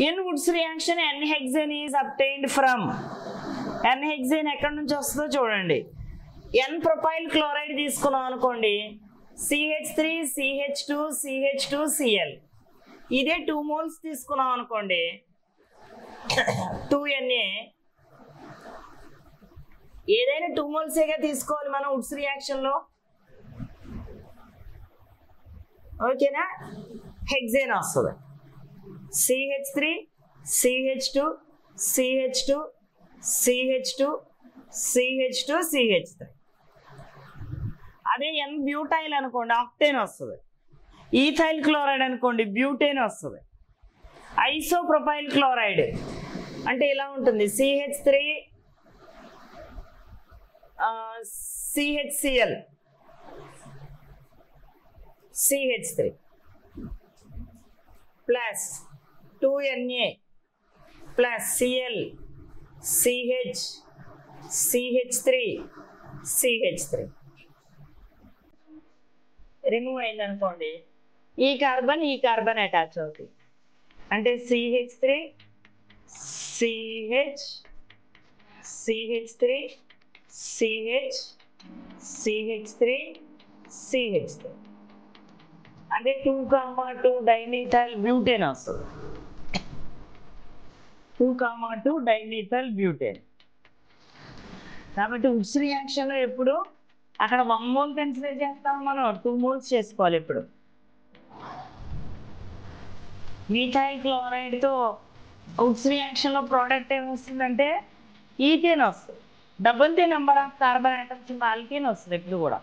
In Woods reaction, N-hexane is obtained from. N-hexane ఎక్కడి నుంచి వస్తుందో చూడండి. N-propyl chloride తీసుకున్నాం అనుకోండి, CH3, CH2, CH2, Cl. ఇదే 2 moles తీసుకున్నాం అనుకోండి, 2Na. ఏదైనా 2 moles తీసుకోవాలి మనం వుడ్స్ రియాక్షన్లో. ఓకేనా? హెక్సేన్ వస్తుంది. CH3, CH2, CH2, CH2, CH2, CH3. అదే N బ్యూటైల్ అనుకోండి, ఆక్టేన్ వస్తుంది. ఈథైల్ క్లోరైడ్ అనుకోండి, బ్యూటేన్ వస్తుంది. ఐసోప్రొపైల్ క్లోరైడ్ అంటే ఇలా ఉంటుంది, CH3, CHCl, CH3 plus 2Na plus Cl, CH, CH3, CH3 remove అయింది అనుకోండి, ఈ కార్బన్ అటాచ్ అవుతుంది. అంటే CH3, CH, CH3, CH, CH3, CH3 అంటే 2,2 డైనీథైల్ బ్యూటేన్ వస్తుంది. 2,2 డైనీథైల్ బ్యూటేన్. కాబట్టి వుడ్స్ రియాక్షన్లో ఎప్పుడు అక్కడ 1 mole కన్సిడర్ చేస్తాం, మనం 2 moles చేసుకోవాలి. ఇప్పుడు ఈథైల్ క్లోరైడ్తో వుడ్స్ రియాక్షన్లో ప్రోడక్ట్ ఏమొస్తుందంటే ఈథేన్ వస్తుంది. Double the number of carbon atoms alkane వస్తుంది. ఎప్పుడు కూడా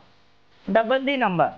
డబుల్ ది నెంబర్.